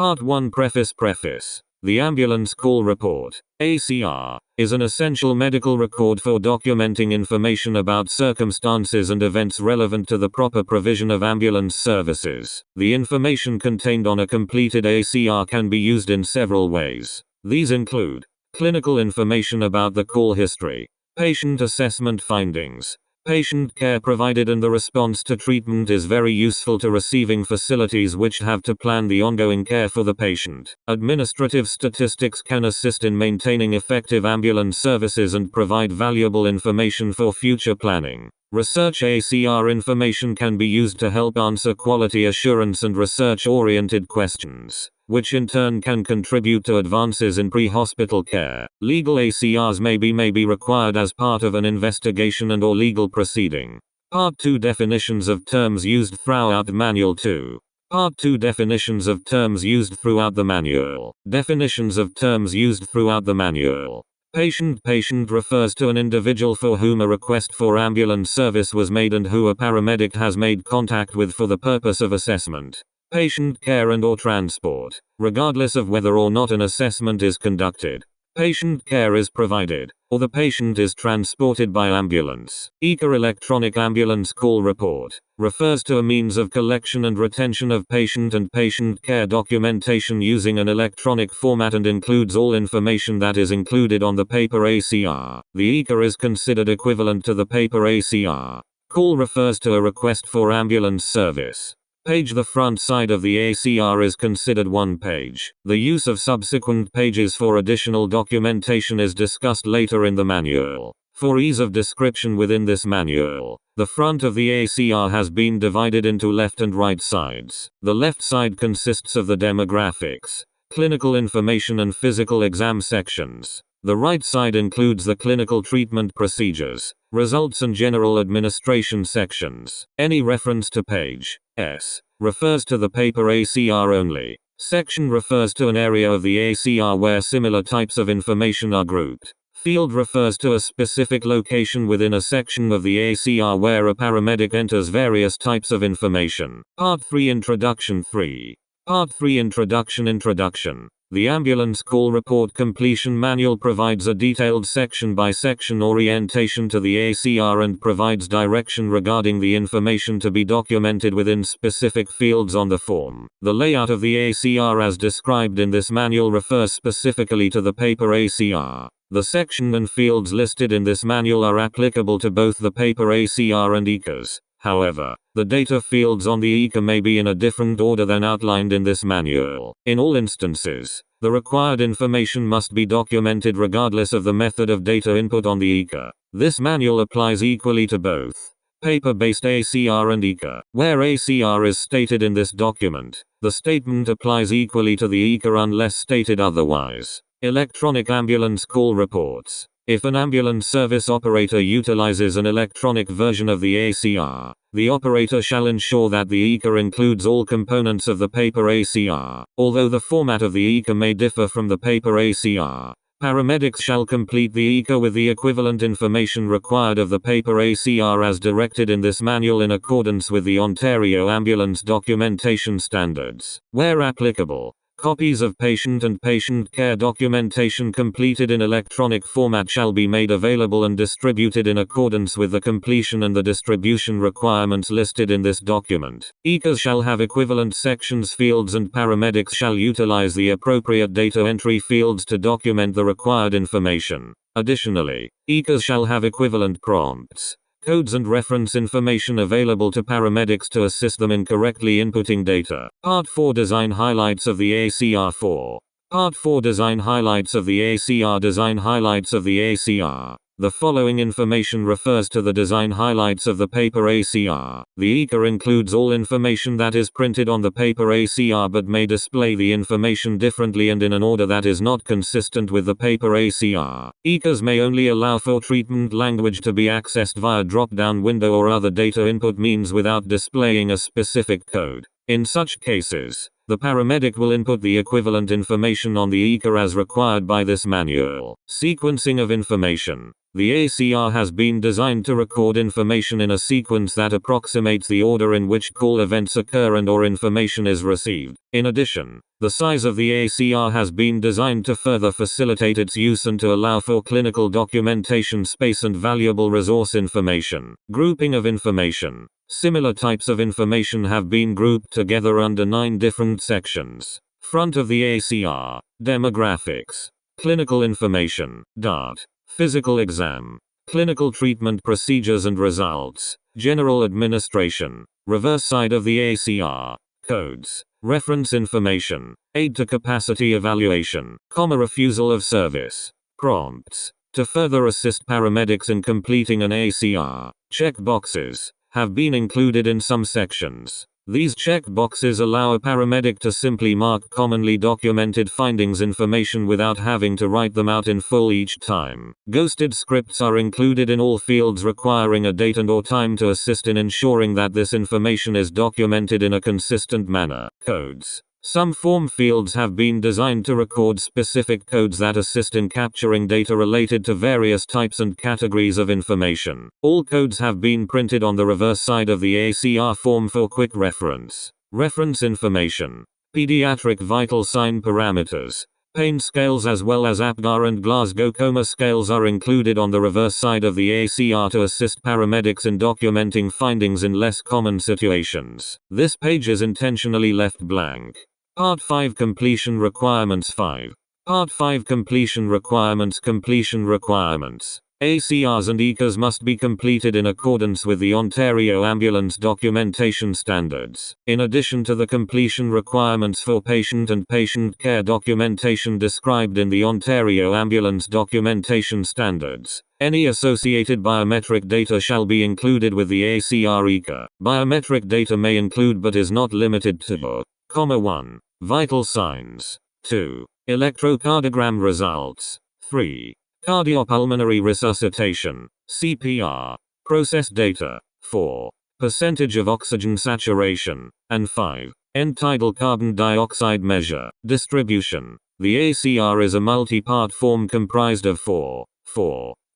Part 1 Preface. The Ambulance Call Report, ACR, is an essential medical record for documenting information about circumstances and events relevant to the proper provision of ambulance services. The information contained on a completed ACR can be used in several ways. These include clinical information about the call history, patient assessment findings, patient care provided, and the response to treatment is very useful to receiving facilities which have to plan the ongoing care for the patient. Administrative statistics can assist in maintaining effective ambulance services and provide valuable information for future planning. Research ACR information can be used to help answer quality assurance and research-oriented questions, which in turn can contribute to advances in pre-hospital care. Legal ACRs may be required as part of an investigation and/or legal proceeding. Part 2 Definitions of terms used throughout the Manual 2. Part 2 Definitions of terms used throughout the manual. Definitions of terms used throughout the manual. Patient refers to an individual for whom a request for ambulance service was made and who a paramedic has made contact with for the purpose of assessment, patient care and/or transport, regardless of whether or not an assessment is conducted. Patient care is provided, or the patient is transported by ambulance. ECA Electronic Ambulance Call Report refers to a means of collection and retention of patient and patient care documentation using an electronic format and includes all information that is included on the paper ACR. The ECA is considered equivalent to the paper ACR. Call refers to a request for ambulance service. Page. The front side of the ACR is considered one page. The use of subsequent pages for additional documentation is discussed later in the manual. For ease of description within this manual, the front of the ACR has been divided into left and right sides. The left side consists of the demographics, clinical information and physical exam sections. The right side includes the clinical treatment procedures, results and general administration sections. Any reference to page S refers to the paper ACR only. Section refers to an area of the ACR where similar types of information are grouped. Field refers to a specific location within a section of the ACR where a paramedic enters various types of information. Part 3 Introduction 3. Part 3 Introduction. The Ambulance Call Report Completion Manual provides a detailed section-by-section orientation to the ACR and provides direction regarding the information to be documented within specific fields on the form. The layout of the ACR as described in this manual refers specifically to the paper ACR. The section and fields listed in this manual are applicable to both the paper ACR and ECAs. However, the data fields on the ECA may be in a different order than outlined in this manual. In all instances, the required information must be documented regardless of the method of data input on the ECA. This manual applies equally to both paper-based ACR and ECA. Where ACR is stated in this document, the statement applies equally to the ECA unless stated otherwise. Electronic Ambulance Call Reports. If an ambulance service operator utilizes an electronic version of the ACR, the operator shall ensure that the ECA includes all components of the paper ACR. Although the format of the ECA may differ from the paper ACR, paramedics shall complete the ECA with the equivalent information required of the paper ACR as directed in this manual in accordance with the Ontario Ambulance Documentation Standards. Where applicable, copies of patient and patient care documentation completed in electronic format shall be made available and distributed in accordance with the completion and the distribution requirements listed in this document. ECAs shall have equivalent sections fields and paramedics shall utilize the appropriate data entry fields to document the required information. Additionally, ECAs shall have equivalent prompts, codes and reference information available to paramedics to assist them in correctly inputting data. Part 4 Design Highlights of the ACR 4. Part 4 Design Highlights of the ACR. Design Highlights of the ACR. The following information refers to the design highlights of the paper ACR. The ECA includes all information that is printed on the paper ACR but may display the information differently and in an order that is not consistent with the paper ACR. ECAs may only allow for treatment language to be accessed via drop-down window or other data input means without displaying a specific code. In such cases, The paramedic will input the equivalent information on the ECA as required by this manual. Sequencing of information. The ACR has been designed to record information in a sequence that approximates the order in which call events occur and/or information is received. In addition, the size of the ACR has been designed to further facilitate its use and to allow for clinical documentation space and valuable resource information. Grouping of information. Similar types of information have been grouped together under 9 different sections. Front of the ACR. Demographics. Clinical information. DART. Physical exam. Clinical treatment procedures and results. General administration. Reverse side of the ACR. Codes. Reference information. Aid to capacity evaluation. Refusal of service. Prompts. To further assist paramedics in completing an ACR. Check boxes have been included in some sections. These check boxes allow a paramedic to simply mark commonly documented findings information without having to write them out in full each time. Ghosted scripts are included in all fields requiring a date and/or time to assist in ensuring that this information is documented in a consistent manner. Codes. Some form fields have been designed to record specific codes that assist in capturing data related to various types and categories of information. All codes have been printed on the reverse side of the ACR form for quick reference. Reference information. Pediatric vital sign parameters. Pain scales as well as APGAR and Glasgow Coma scales are included on the reverse side of the ACR to assist paramedics in documenting findings in less common situations. This page is intentionally left blank. Part 5 Completion Requirements 5. Part 5 Completion Requirements. Completion requirements. ACRs and ECAs must be completed in accordance with the Ontario Ambulance Documentation Standards. In addition to the completion requirements for patient and patient care documentation described in the Ontario Ambulance Documentation Standards, any associated biometric data shall be included with the ACR ECA. Biometric data may include but is not limited to 1. Vital signs. 2. Electrocardiogram results. 3. Cardiopulmonary resuscitation, CPR. Process data. 4. Percentage of oxygen saturation. And 5. End-tidal carbon dioxide measure. Distribution. The ACR is a multi-part form comprised of 4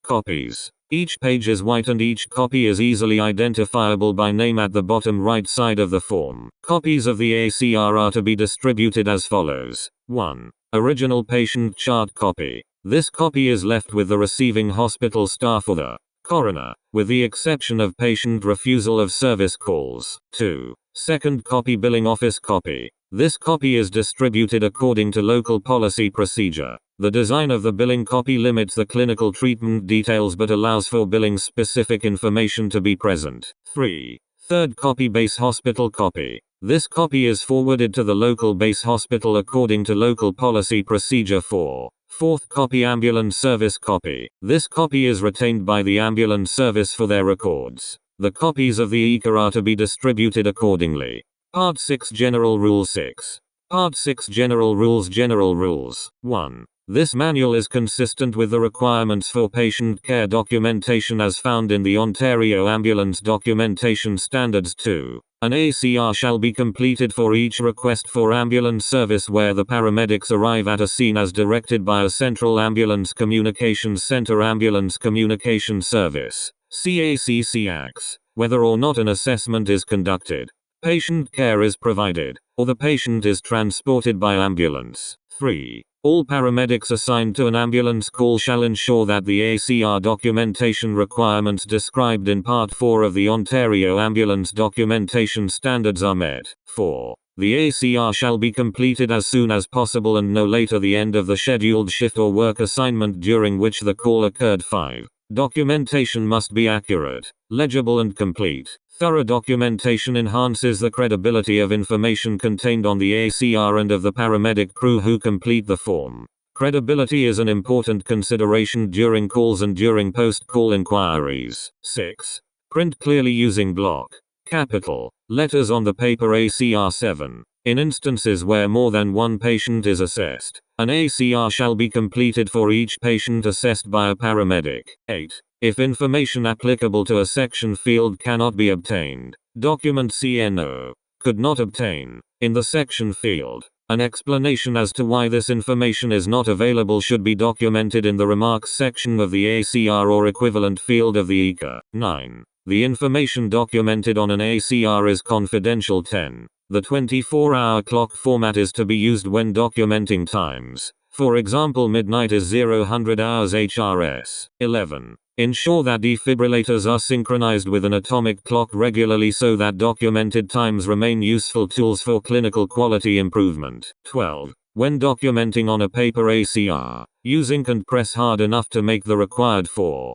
copies. Each page is white and each copy is easily identifiable by name at the bottom right side of the form. Copies of the ACR are to be distributed as follows. 1. Original patient chart copy. This copy is left with the receiving hospital staff or the coroner, with the exception of patient refusal of service calls. 2. Second copy billing office copy. This copy is distributed according to local policy procedure. The design of the billing copy limits the clinical treatment details but allows for billing specific information to be present. 3. Third copy base hospital copy. This copy is forwarded to the local base hospital according to local policy procedure. 4. Fourth copy ambulance service copy. This copy is retained by the ambulance service for their records. The copies of the ECA are to be distributed accordingly. Part 6 General Rule 6. Part 6 General Rules. General Rules. 1. This manual is consistent with the requirements for patient care documentation as found in the Ontario Ambulance Documentation Standards. 2. An ACR shall be completed for each request for ambulance service where the paramedics arrive at a scene as directed by a Central Ambulance Communications Center Ambulance Communication Service, CACCX, whether or not an assessment is conducted, patient care is provided, or the patient is transported by ambulance. 3. All paramedics assigned to an ambulance call shall ensure that the ACR documentation requirements described in Part 4 of the Ontario Ambulance Documentation Standards are met. 4. The ACR shall be completed as soon as possible and no later the end of the scheduled shift or work assignment during which the call occurred. 5. Documentation must be accurate, legible and complete. Thorough documentation enhances the credibility of information contained on the ACR and of the paramedic crew who complete the form. Credibility is an important consideration during calls and during post-call inquiries. 6. Print clearly using block, capital letters on the paper. ACR 7. In instances where more than one patient is assessed, an ACR shall be completed for each patient assessed by a paramedic. 8. If information applicable to a section field cannot be obtained, document CNO could not obtain In the section field, an explanation as to why this information is not available should be documented in the remarks section of the ACR or equivalent field of the ICA. 9. The information documented on an ACR is confidential. 10. The 24-hour clock format is to be used when documenting times. For example, midnight is 0000 hours HRS. 11. Ensure that defibrillators are synchronized with an atomic clock regularly so that documented times remain useful tools for clinical quality improvement. 12. When documenting on a paper ACR, use ink and press hard enough to make the required 4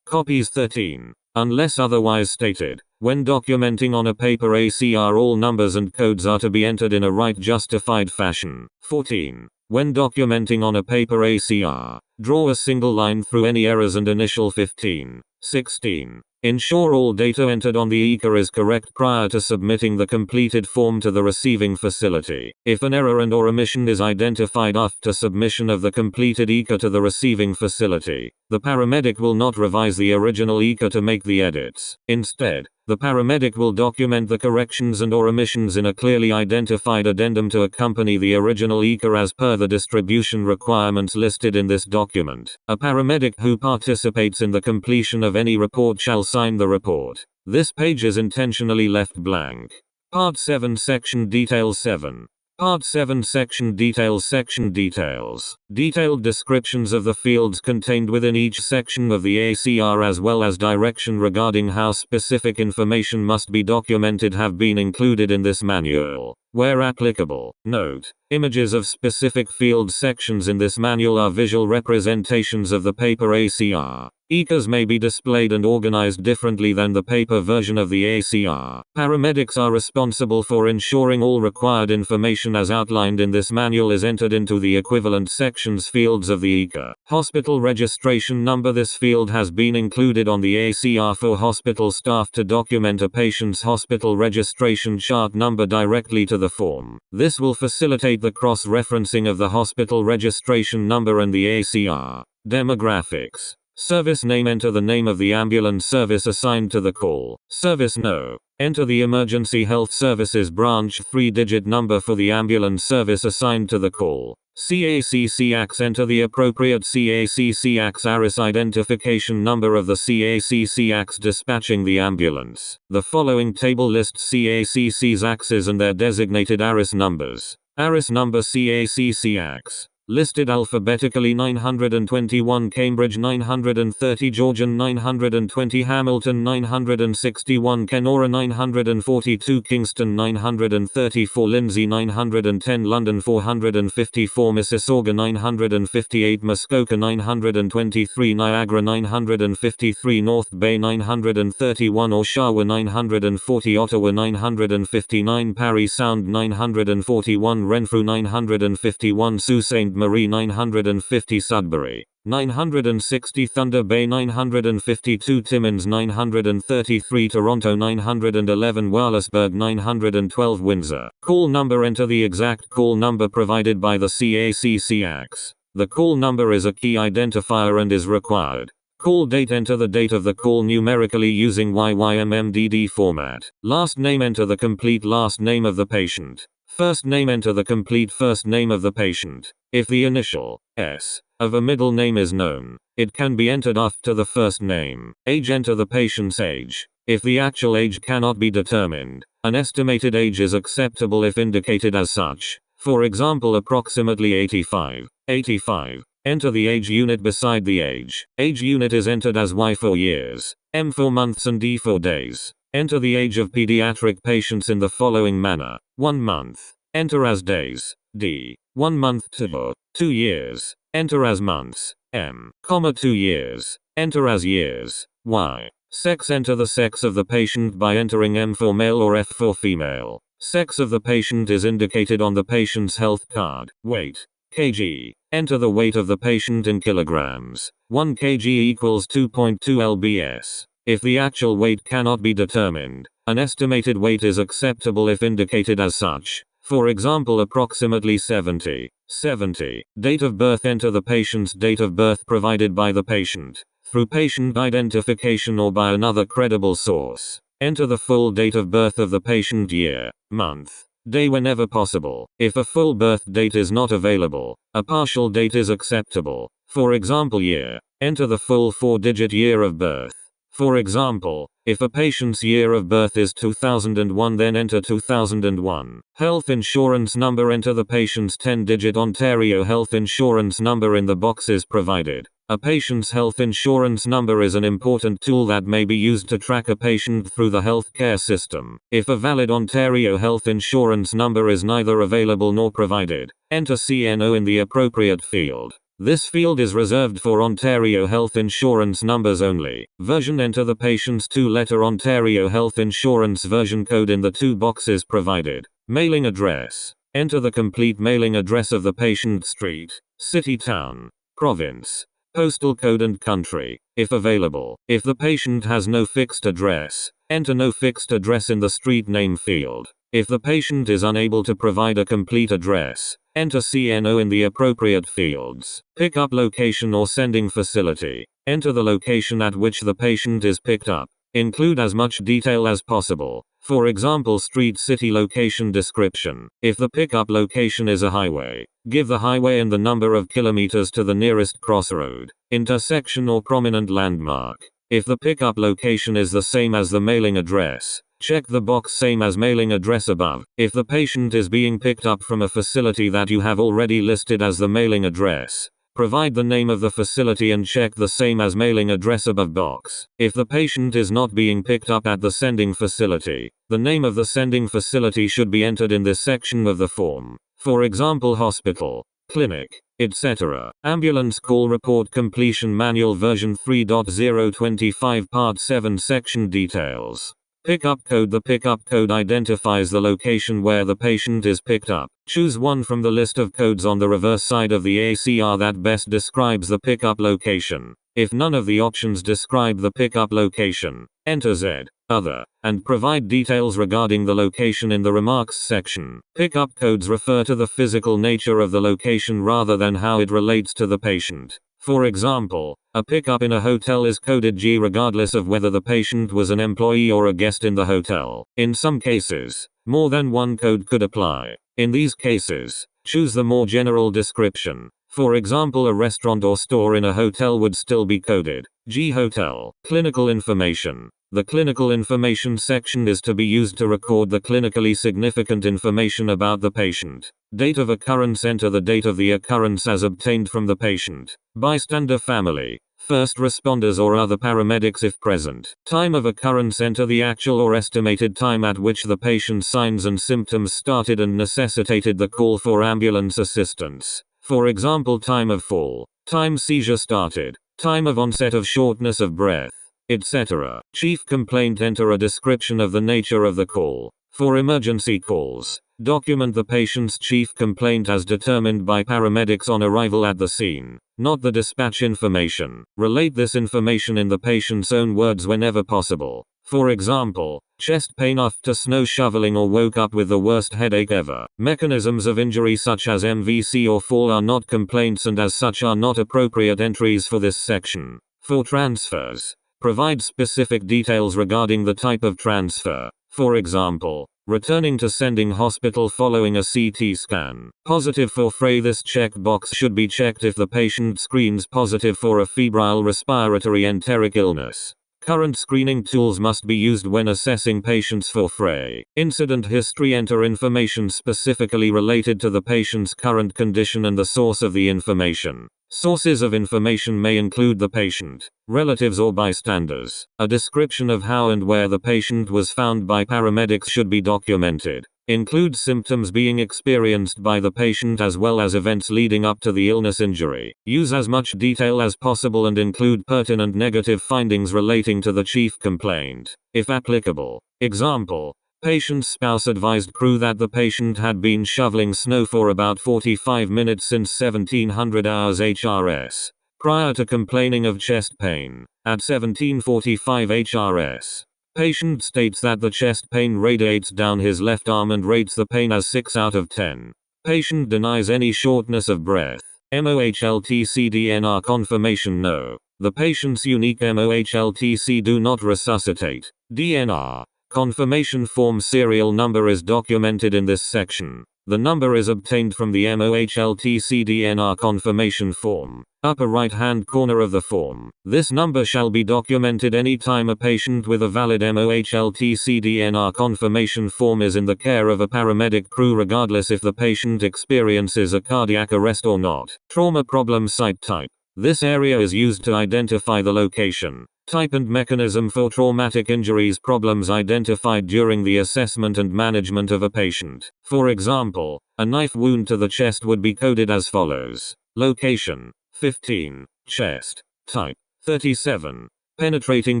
copies. 13. Unless otherwise stated, when documenting on a paper ACR, all numbers and codes are to be entered in a right justified fashion. 14. When documenting on a paper ACR, draw a single line through any errors and initial. 15. 16. Ensure all data entered on the ICA is correct prior to submitting the completed form to the receiving facility. If an error and/or omission is identified after submission of the completed ICA to the receiving facility, the paramedic will not revise the original ICA to make the edits. Instead, the paramedic will document the corrections and/or omissions in a clearly identified addendum to accompany the original ICA as per the distribution requirements listed in this document. A paramedic who participates in the completion of any report shall sign the report. This page is intentionally left blank. Part 7 Section Details. 7. Part 7 Section Details. Section Details. Detailed descriptions of the fields contained within each section of the ACR as well as direction regarding how specific information must be documented have been included in this manual. Where applicable, note, images of specific field sections in this manual are visual representations of the paper ACR. ICAs may be displayed and organized differently than the paper version of the ACR. Paramedics are responsible for ensuring all required information as outlined in this manual is entered into the equivalent sections fields of the ICA. Hospital registration number. This field has been included on the ACR for hospital staff to document a patient's hospital registration chart number directly to the form. This will facilitate the cross-referencing of the hospital registration number and the ACR. Demographics. Service name. Enter the name of the ambulance service assigned to the call. Service No. Enter the Emergency Health Services branch 3-digit number for the ambulance service assigned to the call. CACC-AX. Enter the appropriate CACC-AX ARIS identification number of the CACC-AX dispatching the ambulance. The following table lists CACC's AXs and their designated ARIS numbers. ARIS number CACC-AX. Listed alphabetically: 921 Cambridge, 930 Georgian, 920 Hamilton, 961 Kenora, 942 Kingston, 934 Lindsay, 910 London, 454 Mississauga, 958 Muskoka, 923 Niagara, 953 North Bay, 931 Oshawa, 940 Ottawa, 959 Parry Sound, 941 Renfrew, 951 Sault Ste. Marie, 950 Sudbury, 960 Thunder Bay, 952 Timmins, 933 Toronto, 911 Wallaceburg, 912 Windsor. Call number. Enter the exact call number provided by the CACC-AX. The call number is a key identifier and is required. Call date. Enter the date of the call numerically using YYMMDD format. Last name. Enter the complete last name of the patient. First name. Enter the complete first name of the patient. If the initial S of a middle name is known, it can be entered after the first name. Age. Enter the patient's age. If the actual age cannot be determined, an estimated age is acceptable if indicated as such. For example, approximately 85. 85. Enter the age unit beside the age. Age unit is entered as Y for years, M for months and D for days. Enter the age of pediatric patients in the following manner. 1 month. Enter as days. D. 1 month to 2 years. Enter as months. M, 2 years. Enter as years. Y. Sex. Enter the sex of the patient by entering M for male or F for female. Sex of the patient is indicated on the patient's health card. Weight. kg. Enter the weight of the patient in kilograms. 1 kg equals 2.2 lbs. If the actual weight cannot be determined, an estimated weight is acceptable if indicated as such. For example, approximately 70. 70. Date of birth. Enter the patient's date of birth provided by the patient, through patient identification or by another credible source. Enter the full date of birth of the patient: year, month, day whenever possible. If a full birth date is not available, a partial date is acceptable. For example, year. Enter the full 4-digit year of birth. For example, if a patient's year of birth is 2001, then enter 2001. Health insurance number. Enter the patient's 10-digit Ontario health insurance number in the boxes provided. A patient's health insurance number is an important tool that may be used to track a patient through the healthcare system. If a valid Ontario health insurance number is neither available nor provided, enter CNO in the appropriate field. This field is reserved for Ontario health insurance numbers only. Version. Enter the patient's 2-letter Ontario health insurance version code in the 2 boxes provided. Mailing address. Enter the complete mailing address of the patient: street, city, town, province, postal code and country, if available. If the patient has no fixed address, enter no fixed address in the street name field. If the patient is unable to provide a complete address, enter CNO in the appropriate fields. Pickup location or sending facility. Enter the location at which the patient is picked up. Include as much detail as possible. For example, street, city, location description. If the pickup location is a highway, give the highway and the number of kilometers to the nearest crossroad, intersection or prominent landmark. If the pickup location is the same as the mailing address, check the box same as mailing address above. If the patient is being picked up from a facility that you have already listed as the mailing address, provide the name of the facility and check the same as mailing address above box. If the patient is not being picked up at the sending facility, the name of the sending facility should be entered in this section of the form. For example, hospital, clinic, etc. Ambulance Call Report Completion Manual version 3.025 Part 7 Section Details. Pickup code. The pickup code identifies the location where the patient is picked up. Choose one from the list of codes on the reverse side of the ACR that best describes the pickup location. If none of the options describe the pickup location, enter Z, other, and provide details regarding the location in the remarks section. Pickup codes refer to the physical nature of the location rather than how it relates to the patient. For example, a pickup in a hotel is coded G regardless of whether the patient was an employee or a guest in the hotel. In some cases, more than one code could apply. In these cases, choose the more general description. For example, a restaurant or store in a hotel would still be coded G hotel. Clinical information. The clinical information section is to be used to record the clinically significant information about the patient. Date of occurrence. Enter the date of the occurrence as obtained from the patient, bystander, family, first responders or other paramedics if present. Time of occurrence. Enter the actual or estimated time at which the patient's signs and symptoms started and necessitated the call for ambulance assistance. For example, time of fall, time seizure started, time of onset of shortness of breath, etc. Chief complaint. Enter a description of the nature of the call. For emergency calls, document the patient's chief complaint as determined by paramedics on arrival at the scene, not the dispatch information. Relate this information in the patient's own words whenever possible. For example, chest pain after snow shoveling or woke up with the worst headache ever. Mechanisms of injury such as MVC or fall are not complaints and as such are not appropriate entries for this section. For transfers, provide specific details regarding the type of transfer. For example, returning to sending hospital following a CT scan. Positive for FRAY. This checkbox should be checked if the patient screens positive for a febrile respiratory enteric illness. Current screening tools must be used when assessing patients for FRAY. Incident history. Enter information specifically related to the patient's current condition and the source of the information. Sources of information may include the patient, relatives or bystanders. A description of how and where the patient was found by paramedics should be documented. Include symptoms being experienced by the patient as well as events leading up to the illness injury. Use as much detail as possible and include pertinent negative findings relating to the chief complaint, if applicable. Example: patient's spouse advised crew that the patient had been shoveling snow for about 45 minutes since 1700 hours HRS, prior to complaining of chest pain. At 1745 HRS, patient states that the chest pain radiates down his left arm and rates the pain as 6 out of 10. Patient denies any shortness of breath. MOHLTC DNR confirmation no. The patient's unique MOHLTC do not resuscitate. DNR. Confirmation form serial number is documented in this section. The number is obtained from the MOHLT-CDNR confirmation form, upper right-hand corner of the form. This number shall be documented any time a patient with a valid MOHLT-CDNR confirmation form is in the care of a paramedic crew, regardless if the patient experiences a cardiac arrest or not. Trauma problem site type. This area is used to identify the location, type and mechanism for traumatic injuries problems identified during the assessment and management of a patient. For example, a knife wound to the chest would be coded as follows. Location, 15. Chest. Type, 37. Penetrating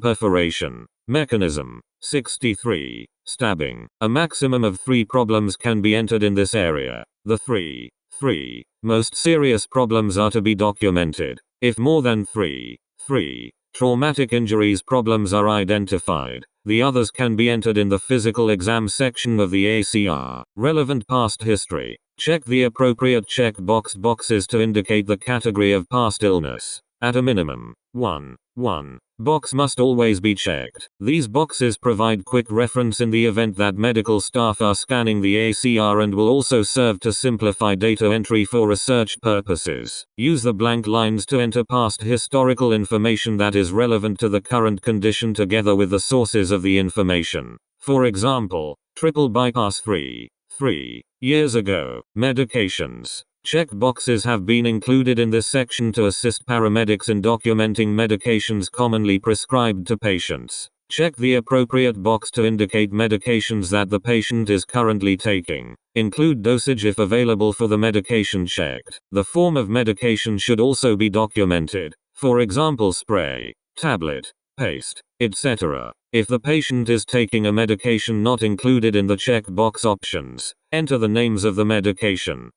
perforation. Mechanism, 63. Stabbing. A maximum of 3 problems can be entered in this area. The 3 most serious problems are to be documented. If more than 3 traumatic injuries problems are identified, the others can be entered in the physical exam section of the ACR. Relevant past history. Check the appropriate check-boxed boxes to indicate the category of past illness. At a minimum, 1 box must always be checked. These boxes provide quick reference in the event that medical staff are scanning the ACR and will also serve to simplify data entry for research purposes. Use the blank lines to enter past historical information that is relevant to the current condition together with the sources of the information. For example, triple bypass 3 years ago. Medications. Check boxes have been included in this section to assist paramedics in documenting medications commonly prescribed to patients. Check the appropriate box to indicate medications that the patient is currently taking. Include dosage if available for the medication checked. The form of medication should also be documented. For example, spray, tablet, paste, etc. If the patient is taking a medication not included in the checkbox options, enter the names of the medication,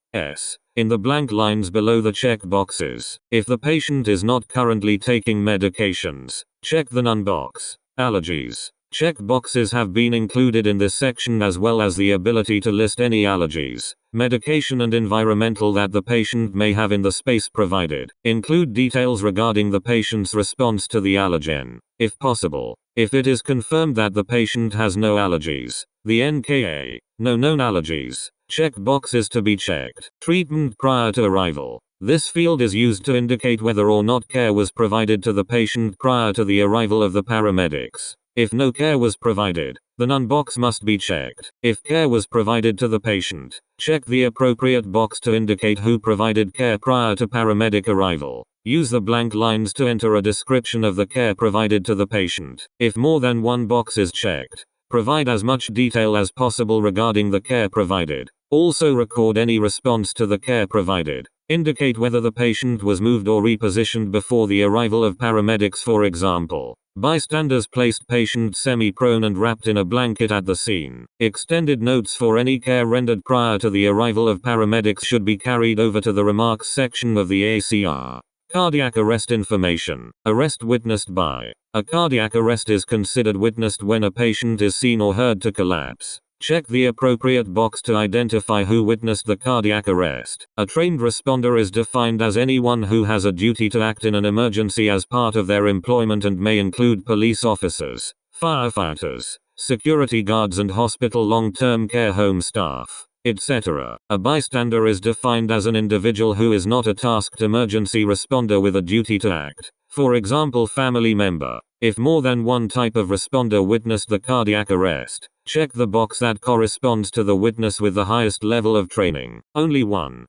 in the blank lines below the checkboxes. If the patient is not currently taking medications, check the none box. Allergies. Check boxes have been included in this section as well as the ability to list any allergies, medication and environmental that the patient may have in the space provided. Include details regarding the patient's response to the allergen, if possible. If it is confirmed that the patient has no allergies, the NKA, no known allergies, check box is to be checked. Treatment prior to arrival. This field is used to indicate whether or not care was provided to the patient prior to the arrival of the paramedics. If no care was provided, the none box must be checked. If care was provided to the patient, check the appropriate box to indicate who provided care prior to paramedic arrival. Use the blank lines to enter a description of the care provided to the patient. If more than one box is checked, provide as much detail as possible regarding the care provided. Also record any response to the care provided. Indicate whether the patient was moved or repositioned before the arrival of paramedics. For example, bystanders placed patient semi-prone and wrapped in a blanket at the scene. Extended notes for any care rendered prior to the arrival of paramedics should be carried over to the remarks section of the ACR. Cardiac arrest information. Arrest witnessed by. A cardiac arrest is considered witnessed when a patient is seen or heard to collapse. Check the appropriate box to identify who witnessed the cardiac arrest. A trained responder is defined as anyone who has a duty to act in an emergency as part of their employment and may include police officers, firefighters, security guards and hospital long-term care home staff, etc. A bystander is defined as an individual who is not a tasked emergency responder with a duty to act. For example, family member. If more than one type of responder witnessed the cardiac arrest, check the box that corresponds to the witness with the highest level of training. Only one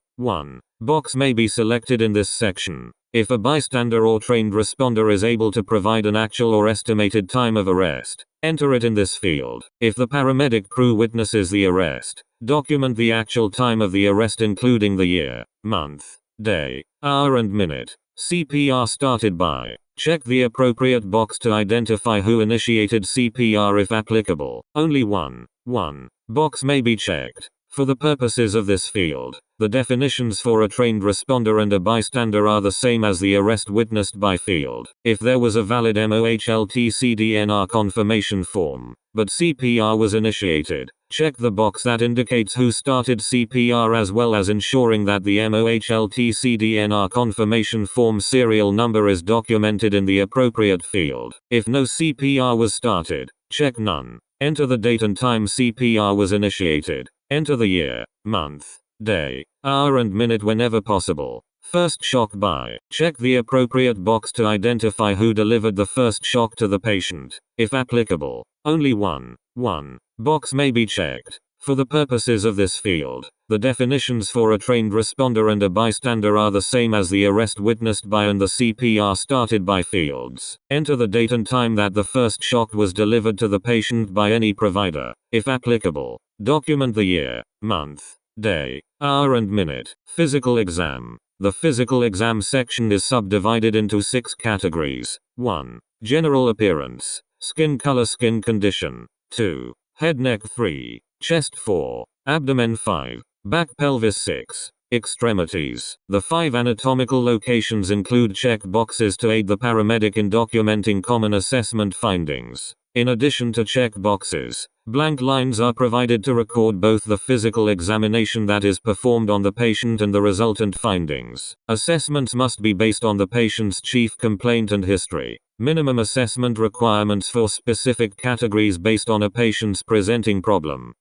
box may be selected in this section. If a bystander or trained responder is able to provide an actual or estimated time of arrest, enter it in this field. If the paramedic crew witnesses the arrest, document the actual time of the arrest including the year, month, day, hour and minute. CPR started by. Check the appropriate box to identify who initiated CPR if applicable. Only one box may be checked. For the purposes of this field, the definitions for a trained responder and a bystander are the same as the arrest witnessed by field. If there was a valid MOHLT-CDNR confirmation form, but CPR was initiated, check the box that indicates who started CPR as well as ensuring that the MOHLT-CDNR confirmation form serial number is documented in the appropriate field. If no CPR was started, check none. Enter the date and time CPR was initiated. Enter the year, month, day, hour and minute whenever possible. First shock by. Check the appropriate box to identify who delivered the first shock to the patient. If applicable, only one box may be checked. For the purposes of this field, the definitions for a trained responder and a bystander are the same as the arrest witnessed by and the CPR started by fields. Enter the date and time that the first shock was delivered to the patient by any provider. If applicable, document the year, month, day, hour and minute. Physical exam. The physical exam section is subdivided into 6 categories. 1. General appearance. Skin color, skin condition. 2. Head, neck. 3. Chest. 4. Abdomen. 5. Back, pelvis. 6. Extremities. The 5 anatomical locations include check boxes to aid the paramedic in documenting common assessment findings. In addition to check boxes, blank lines are provided to record both the physical examination that is performed on the patient and the resultant findings. Assessments must be based on the patient's chief complaint and history. Minimum assessment requirements for specific categories based on a patient's presenting problem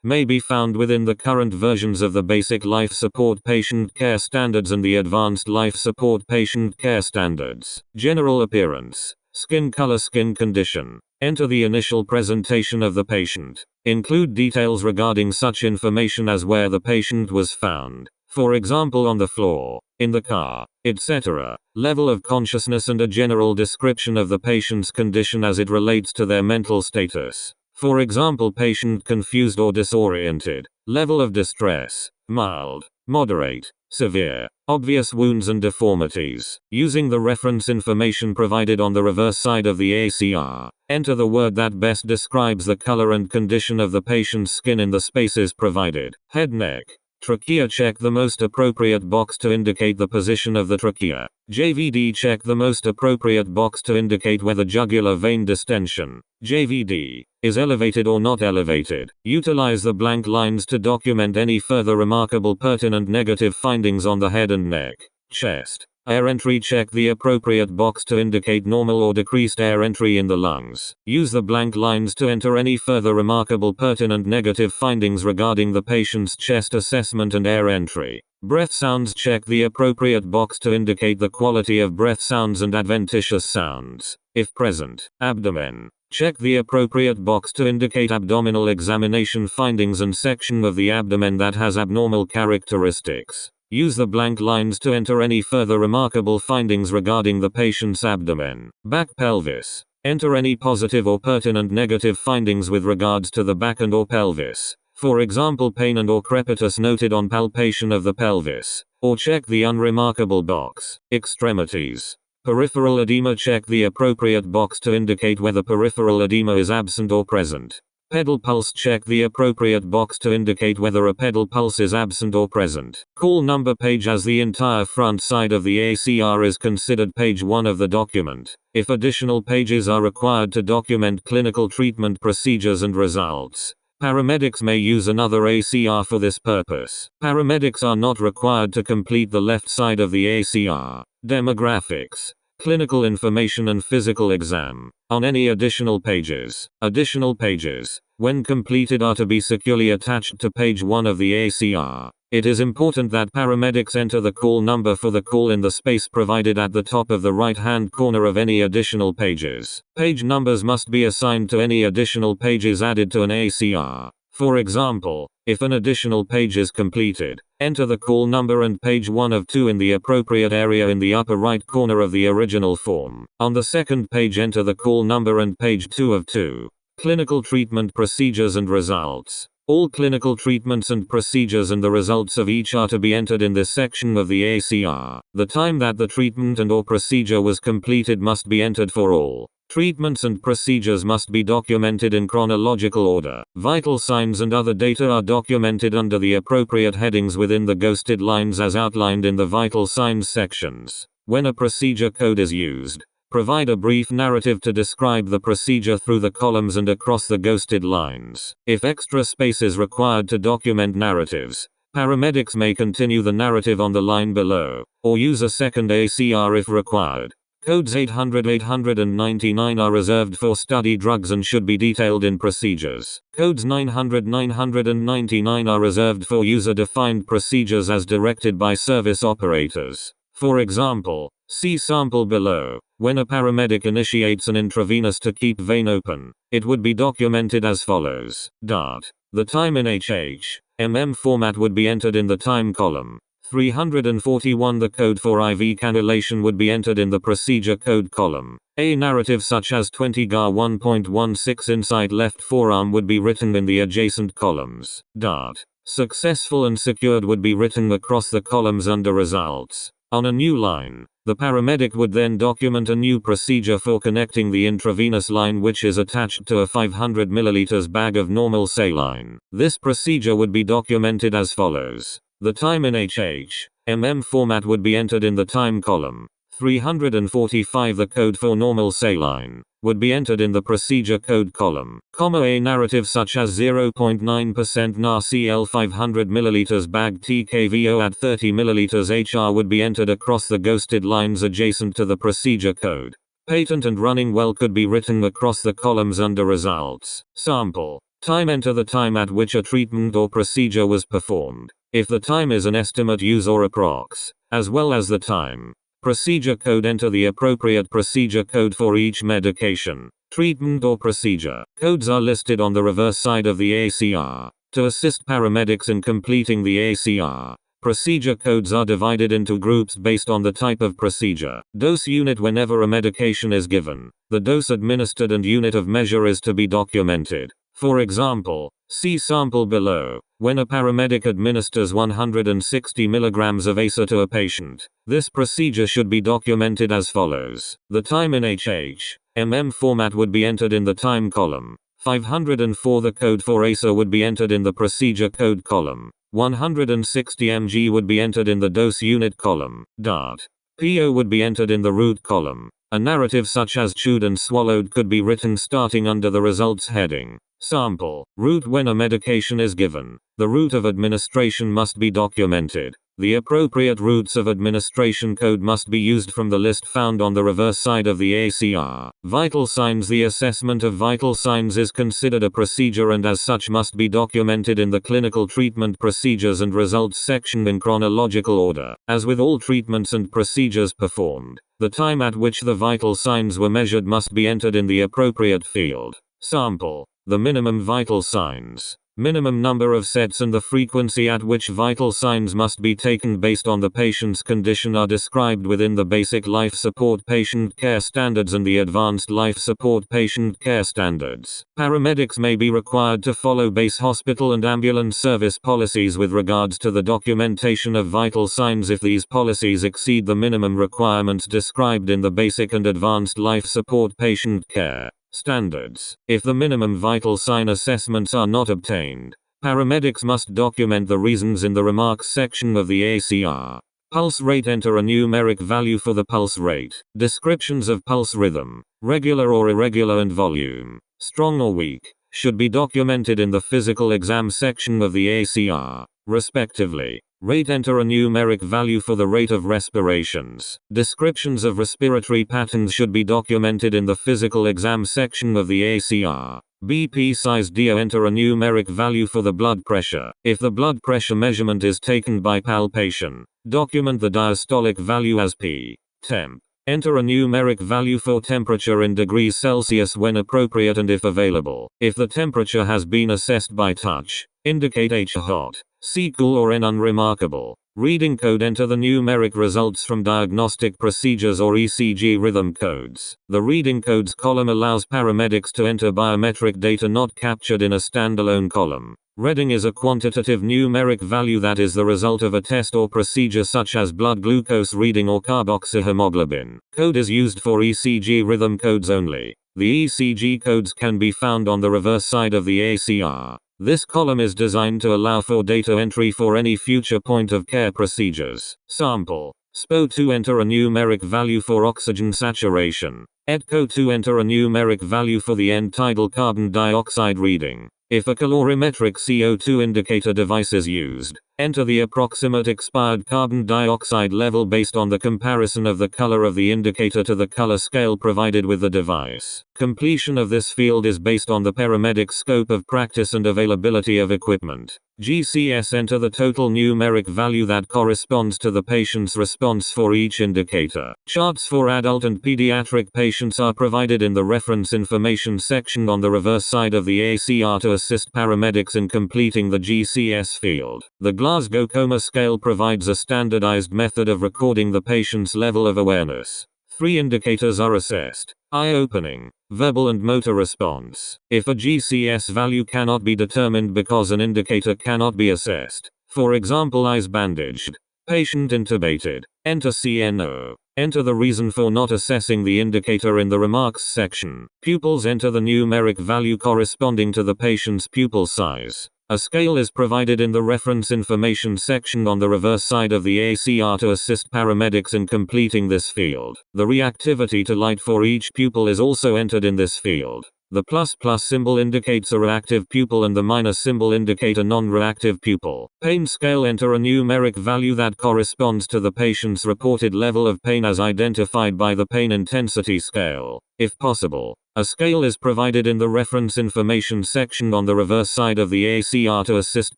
may be found within the current versions of the Basic Life Support Patient Care Standards and the Advanced Life Support Patient Care Standards. General appearance. Skin color, skin condition. Enter the initial presentation of the patient. Include details regarding such information as where the patient was found, for example on the floor, in the car, etc. Level of consciousness and a general description of the patient's condition as it relates to their mental status. For example, patient confused or disoriented. Level of distress, mild, moderate, severe. Obvious wounds and deformities. Using the reference information provided on the reverse side of the ACR, enter the word that best describes the color and condition of the patient's skin in the spaces provided. Head, neck. Trachea. Check the most appropriate box to indicate the position of the trachea. JVD. Check the most appropriate box to indicate whether jugular vein distension, JVD, is elevated or not elevated. Utilize the blank lines to document any further remarkable pertinent negative findings on the head and neck. Chest. Air entry. Check the appropriate box to indicate normal or decreased air entry in the lungs. Use the blank lines to enter any further remarkable pertinent negative findings regarding the patient's chest assessment and air entry. Breath sounds. Check the appropriate box to indicate the quality of breath sounds and adventitious sounds, if present. Abdomen. Check the appropriate box to indicate abdominal examination findings and section of the abdomen that has abnormal characteristics. Use the blank lines to enter any further remarkable findings regarding the patient's abdomen. Back, pelvis. Enter any positive or pertinent negative findings with regards to the back and or pelvis. For example, pain and or crepitus noted on palpation of the pelvis. Or check the unremarkable box. Extremities. Peripheral edema. Check the appropriate box to indicate whether peripheral edema is absent or present. Pedal pulse. Check the appropriate box to indicate whether a pedal pulse is absent or present. Call number page, as the entire front side of the ACR is considered page 1 of the document. If additional pages are required to document clinical treatment procedures and results, paramedics may use another ACR for this purpose. Paramedics are not required to complete the left side of the ACR. Demographics, clinical information and physical exam on any additional pages. Additional pages, when completed, are to be securely attached to page 1 of the ACR. It is important that paramedics enter the call number for the call in the space provided at the top of the right-hand corner of any additional pages. Page numbers must be assigned to any additional pages added to an ACR. For example, if an additional page is completed, enter the call number and page 1 of 2 in the appropriate area in the upper right corner of the original form. On the second page, enter the call number and page 2 of 2. Clinical treatment procedures and results. All clinical treatments and procedures and the results of each are to be entered in this section of the ACR. The time that the treatment and or procedure was completed must be entered for all. Treatments and procedures must be documented in chronological order. Vital signs and other data are documented under the appropriate headings within the ghosted lines as outlined in the vital signs sections. When a procedure code is used, provide a brief narrative to describe the procedure through the columns and across the ghosted lines. If extra space is required to document narratives, paramedics may continue the narrative on the line below, or use a second ACR if required. Codes 800-899 are reserved for study drugs and should be detailed in procedures. Codes 900-999 are reserved for user-defined procedures as directed by service operators. For example, see sample below. When a paramedic initiates an intravenous to keep vein open, it would be documented as follows. Dart. The time in HH/mm format would be entered in the time column. 341 The code for IV cannulation would be entered in the procedure code column. A narrative such as 20 GAR 1.16 inside left forearm would be written in the adjacent columns. Dart. Successful and secured would be written across the columns under results. On a new line, the paramedic would then document a new procedure for connecting the intravenous line which is attached to a 500 ml bag of normal saline. This procedure would be documented as follows. The time in HH/mm format would be entered in the time column. 345 The code for normal saline would be entered in the procedure code column. A narrative such as 0.9% NaCl 500 ml bag TKVO at 30 ml HR would be entered across the ghosted lines adjacent to the procedure code. Patent and running well could be written across the columns under results. Sample. Time. Enter the time at which a treatment or procedure was performed. If the time is an estimate, use or approx, as well as the time. Procedure code. Enter the appropriate procedure code for each medication, treatment or procedure. Codes are listed on the reverse side of the ACR. To assist paramedics in completing the ACR, procedure codes are divided into groups based on the type of procedure. Dose unit. Whenever a medication is given, the dose administered and unit of measure is to be documented. For example, see sample below. When a paramedic administers 160 mg of ACE to a patient, this procedure should be documented as follows. The time in HH/mm format would be entered in the time column. 504 The code for ACE would be entered in the procedure code column. 160 mg would be entered in the dose unit column. Dart. PO would be entered in the route column. A narrative such as chewed and swallowed could be written starting under the results heading. Sample. Route. When a medication is given, the route of administration must be documented. The appropriate routes of administration code must be used from the list found on the reverse side of the ACR. Vital signs. The assessment of vital signs is considered a procedure and as such must be documented in the clinical treatment procedures and results section in chronological order. As with all treatments and procedures performed, the time at which the vital signs were measured must be entered in the appropriate field. Sample. The minimum vital signs, minimum number of sets and the frequency at which vital signs must be taken based on the patient's condition are described within the Basic Life Support Patient Care Standards and the Advanced Life Support Patient Care Standards. Paramedics may be required to follow base hospital and ambulance service policies with regards to the documentation of vital signs if these policies exceed the minimum requirements described in the Basic and Advanced Life Support Patient Care Standards. If the minimum vital sign assessments are not obtained, paramedics must document the reasons in the remarks section of the ACR. Pulse rate. Enter a numeric value for the pulse rate. Descriptions of pulse rhythm, regular or irregular and volume, strong or weak, should be documented in the physical exam section of the ACR, respectively. Rate. Enter a numeric value for the rate of respirations. Descriptions of respiratory patterns should be documented in the physical exam section of the ACR. BP size. DO. Enter a numeric value for the blood pressure. If the blood pressure measurement is taken by palpation, document the diastolic value as P. Temp. Enter a numeric value for temperature in degrees Celsius when appropriate and if available. If the temperature has been assessed by touch, indicate H hot, C cool or N unremarkable. Reading code. Enter the numeric results from diagnostic procedures or ECG rhythm codes. The reading codes column allows paramedics to enter biometric data not captured in a standalone column. Reading is a quantitative numeric value that is the result of a test or procedure such as blood glucose reading or carboxyhemoglobin. Code is used for ECG rhythm codes only. The ECG codes can be found on the reverse side of the ACR. This column is designed to allow for data entry for any future point of care procedures. Sample. SPO2. Enter a numeric value for oxygen saturation. EDCO2. Enter a numeric value for the end tidal carbon dioxide reading. If a calorimetric CO2 indicator device is used, Enter the approximate expired carbon dioxide level based on the comparison of the color of the indicator to the color scale provided with the device. Completion of this field is based on the paramedic scope of practice and availability of equipment. GCS. Enter the total numeric value that corresponds to the patient's response for each indicator. Charts for adult and pediatric patients are provided in the reference information section on the reverse side of the ACR to assist paramedics in completing the GCS field. The Glasgow Coma Scale provides a standardized method of recording the patient's level of awareness. 3 indicators are assessed: eye-opening, verbal and motor response. If a GCS value cannot be determined because an indicator cannot be assessed, for example eyes bandaged, patient intubated, enter CNO. Enter the reason for not assessing the indicator in the remarks section. Pupils. Enter the numeric value corresponding to the patient's pupil size. A scale is provided in the reference information section on the reverse side of the ACR to assist paramedics in completing this field. The reactivity to light for each pupil is also entered in this field. The ++ symbol indicates a reactive pupil and the minus symbol indicate a non-reactive pupil. Pain scale. Enter a numeric value that corresponds to the patient's reported level of pain as identified by the pain intensity scale. If possible, a scale is provided in the reference information section on the reverse side of the ACR to assist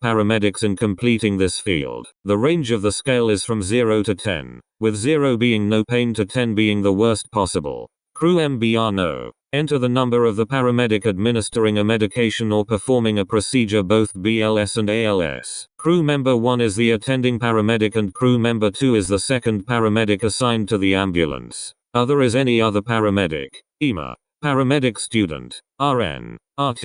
paramedics in completing this field. The range of the scale is from 0 to 10, with 0 being no pain to 10 being the worst possible. Crew MBR no. Enter the number of the paramedic administering a medication or performing a procedure, both BLS and ALS. Crew member 1 is the attending paramedic and crew member 2 is the second paramedic assigned to the ambulance. Other is any other paramedic, EMA, paramedic student, RN, RT,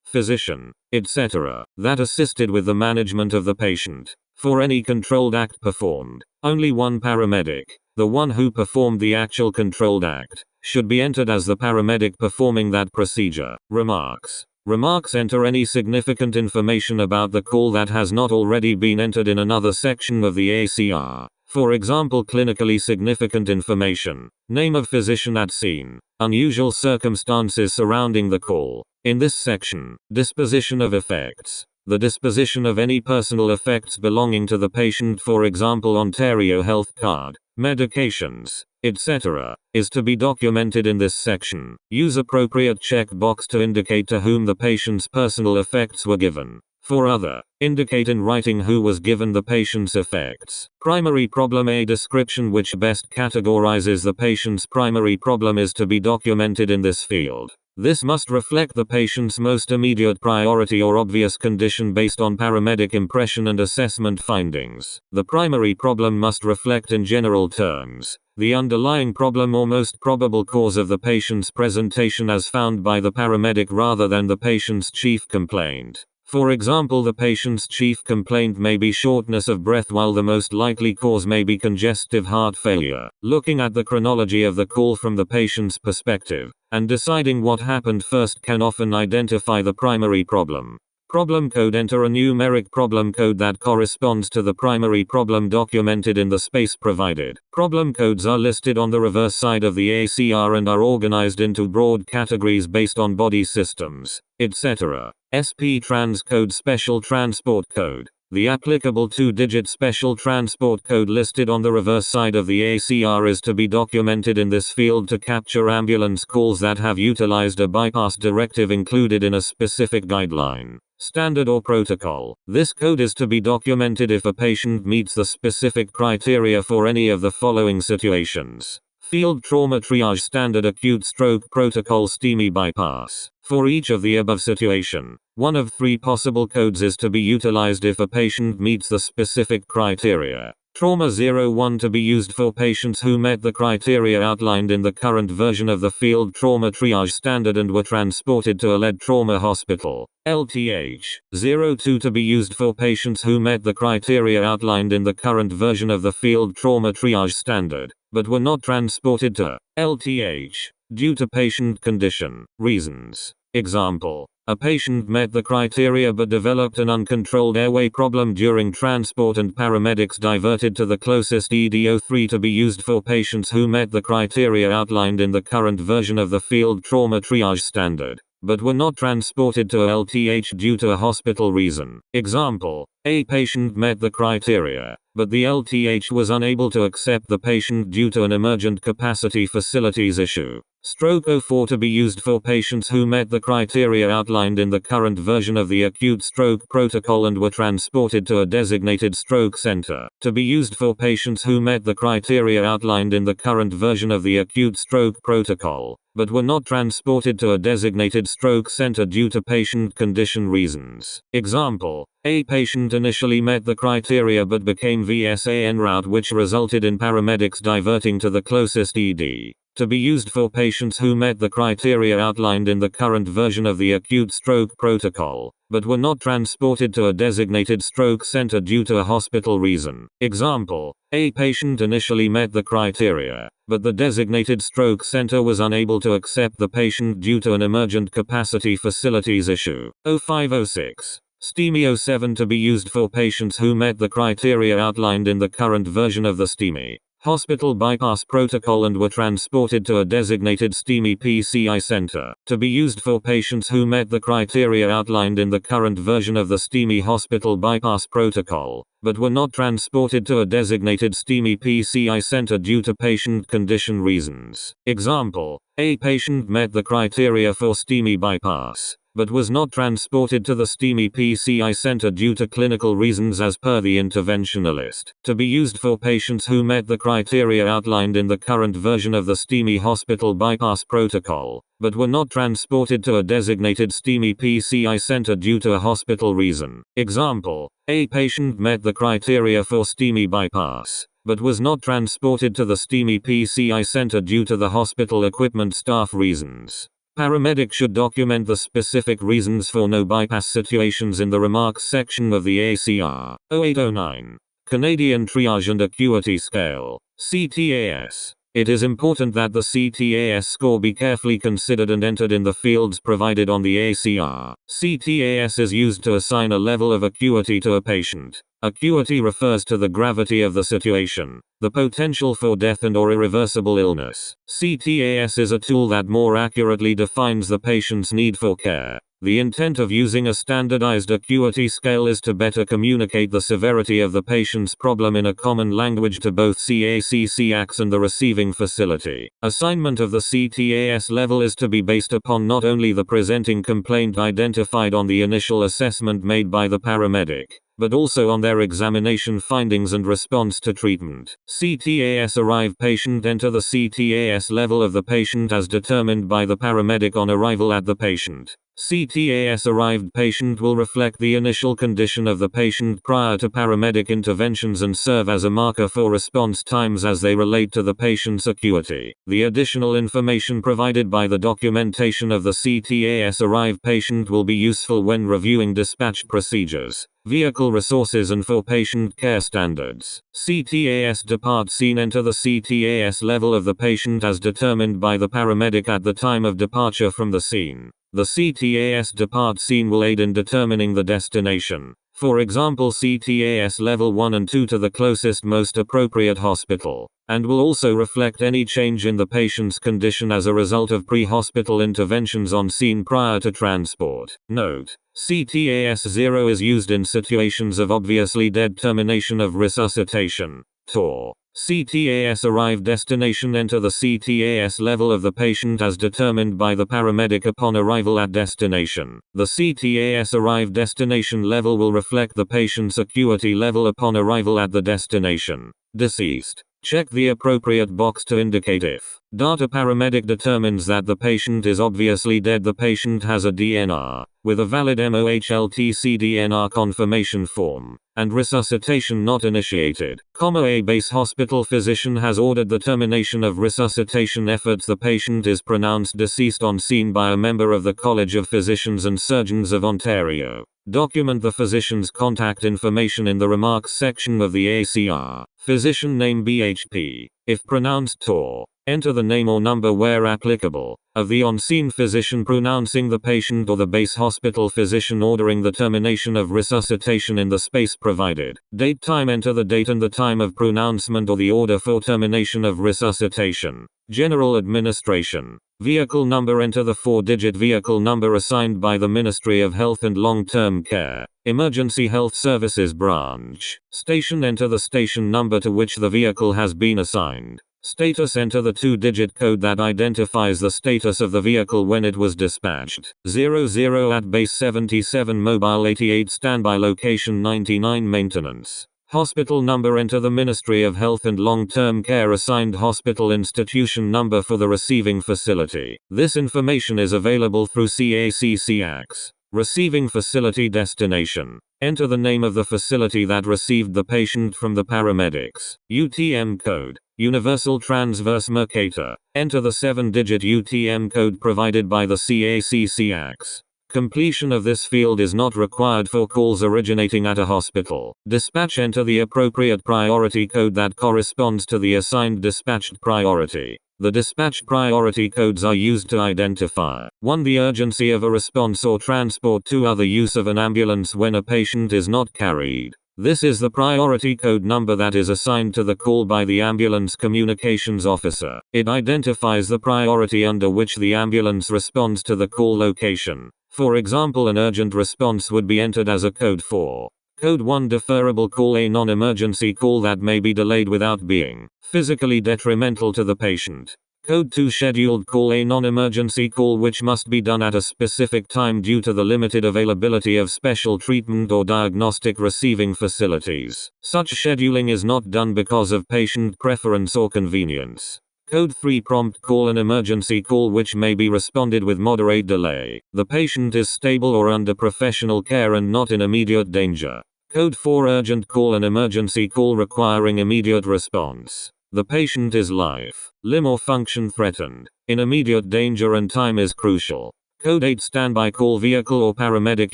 physician, etc., that assisted with the management of the patient. For any controlled act performed, only one paramedic, the one who performed the actual controlled act, should be entered as the paramedic performing that procedure. Remarks. Remarks. Enter any significant information about the call that has not already been entered in another section of the ACR. For example, clinically significant information, name of physician at scene, unusual circumstances surrounding the call. In this section, disposition of effects. The disposition of any personal effects belonging to the patient, for example Ontario Health Card, medications, etc., is to be documented in this section. Use appropriate checkbox to indicate to whom the patient's personal effects were given. For other, indicate in writing who was given the patient's effects. Primary problem. A description which best categorizes the patient's primary problem is to be documented in this field. This must reflect the patient's most immediate priority or obvious condition based on paramedic impression and assessment findings. The primary problem must reflect in general terms the underlying problem or most probable cause of the patient's presentation as found by the paramedic rather than the patient's chief complaint. For example, the patient's chief complaint may be shortness of breath while the most likely cause may be congestive heart failure. Looking at the chronology of the call from the patient's perspective, and deciding what happened first can often identify the primary problem. Problem code. Enter a numeric problem code that corresponds to the primary problem documented in the space provided. Problem codes are listed on the reverse side of the ACR and are organized into broad categories based on body systems, etc. SP transcode. Special transport code. The applicable 2-digit special transport code listed on the reverse side of the ACR is to be documented in this field to capture ambulance calls that have utilized a bypass directive included in a specific guideline, standard or protocol. This code is to be documented if a patient meets the specific criteria for any of the following situations: field trauma triage, standard acute stroke protocol, STEMI bypass. For each of the above situation, one of 3 possible codes is to be utilized if a patient meets the specific criteria. Trauma 01 to be used for patients who met the criteria outlined in the current version of the field trauma triage standard and were transported to a lead trauma hospital. LTH 02 to be used for patients who met the criteria outlined in the current version of the field trauma triage standard, but were not transported to LTH due to patient condition reasons. Example: a patient met the criteria but developed an uncontrolled airway problem during transport and paramedics diverted to the closest ED03 to be used for patients who met the criteria outlined in the current version of the field trauma triage standard. but were not transported to a LTH due to a hospital reason. Example: a patient met the criteria, but the LTH was unable to accept the patient due to an emergent capacity facilities issue. Stroke 04 to be used for patients who met the criteria outlined in the current version of the acute stroke protocol and were transported to a designated stroke center. To be used for patients who met the criteria outlined in the current version of the acute stroke protocol, but were not transported to a designated stroke center due to patient condition reasons. Example: a patient initially met the criteria but became VSA en route, which resulted in paramedics diverting to the closest ED. To be used for patients who met the criteria outlined in the current version of the acute stroke protocol, but were not transported to a designated stroke center due to a hospital reason. Example: a patient initially met the criteria, but the designated stroke center was unable to accept the patient due to an emergent capacity facilities issue. 0506. STEMI 07 to be used for patients who met the criteria outlined in the current version of the STEMI hospital bypass protocol and were transported to a designated STEMI PCI center. To be used for patients who met the criteria outlined in the current version of the STEMI hospital bypass protocol, but were not transported to a designated STEMI PCI center due to patient condition reasons. Example: a patient met the criteria for STEMI bypass, but was not transported to the STEMI PCI center due to clinical reasons as per the interventionalist. To be used for patients who met the criteria outlined in the current version of the STEMI hospital bypass protocol, but were not transported to a designated STEMI PCI center due to a hospital reason. Example: a patient met the criteria for STEMI bypass, but was not transported to the STEMI PCI center due to the hospital equipment staff reasons. Paramedic should document the specific reasons for no bypass situations in the remarks section of the ACR. 0809. Canadian Triage and Acuity Scale, CTAS. It is important that the CTAS score be carefully considered and entered in the fields provided on the ACR. CTAS is used to assign a level of acuity to a patient. Acuity refers to the gravity of the situation, the potential for death and/or irreversible illness. CTAS is a tool that more accurately defines the patient's need for care. The intent of using a standardized acuity scale is to better communicate the severity of the patient's problem in a common language to both CACCACs and the receiving facility. Assignment of the CTAS level is to be based upon not only the presenting complaint identified on the initial assessment made by the paramedic, but also on their examination findings and response to treatment. CTAS arrive patient enter the CTAS level of the patient as determined by the paramedic on arrival at the patient. CTAS arrived patient will reflect the initial condition of the patient prior to paramedic interventions and serve as a marker for response times as they relate to the patient's acuity. The additional information provided by the documentation of the CTAS arrived patient will be useful when reviewing dispatch procedures, vehicle resources and for patient care standards. CTAS depart scene enter the CTAS level of the patient as determined by the paramedic at the time of departure from the scene. The CTAS depart scene will aid in determining the destination. For example, CTAS level 1 and 2 to the closest most appropriate hospital, and will also reflect any change in the patient's condition as a result of pre-hospital interventions on scene prior to transport. Note: CTAS 0 is used in situations of obviously dead termination of resuscitation. TOR. CTAS arrived destination enter the CTAS level of the patient as determined by the paramedic upon arrival at destination. The CTAS arrived destination level will reflect the patient's acuity level upon arrival at the destination. Deceased. Check the appropriate box to indicate if data paramedic determines that the patient is obviously dead. The patient has a DNR, with a valid MOHLTC DNR confirmation form, and resuscitation not initiated. A base hospital physician has ordered the termination of resuscitation efforts. The patient is pronounced deceased on scene by a member of the College of Physicians and Surgeons of Ontario. Document the physician's contact information in the remarks section of the ACR. Physician name BHP. If pronounced TOR, Enter the name or number where applicable, of the on-scene physician pronouncing the patient or the base hospital physician ordering the termination of resuscitation in the space provided. Date time. Enter the date and the time of pronouncement or the order for termination of resuscitation. General administration. Vehicle number. Enter the 4-digit vehicle number assigned by the Ministry of Health and Long-Term Care. Emergency Health Services Branch. Station. Enter the station number to which the vehicle has been assigned. Status. Enter the 2-digit code that identifies the status of the vehicle when it was dispatched. 00 at base 77 mobile 88 standby location 99 maintenance. Hospital number. Enter the Ministry of Health and Long-Term Care assigned hospital institution number for the receiving facility. This information is available through CACCX. Receiving facility destination. Enter the name of the facility that received the patient from the paramedics. UTM code. Universal Transverse Mercator. Enter the 7-digit UTM code provided by the CACCX. Completion of this field is not required for calls originating at a hospital. Dispatch. Enter the appropriate priority code that corresponds to the assigned dispatched priority. The dispatch priority codes are used to identify 1. The urgency of a response or transport. 2. The use of an ambulance when a patient is not carried. This is the priority code number that is assigned to the call by the ambulance communications officer. It identifies the priority under which the ambulance responds to the call location. For example, an urgent response would be entered as a code 4. Code 1. Deferrable call. A non-emergency call that may be delayed without being physically detrimental to the patient. Code 2. Scheduled call. A non-emergency call which must be done at a specific time due to the limited availability of special treatment or diagnostic receiving facilities. Such scheduling is not done because of patient preference or convenience. Code 3. Prompt call. An emergency call which may be responded with moderate delay. The patient is stable or under professional care and not in immediate danger. Code 4. Urgent call. An emergency call requiring immediate response. The patient is life, limb or function threatened, in immediate danger and time is crucial. Code 8. Standby call. Vehicle or paramedic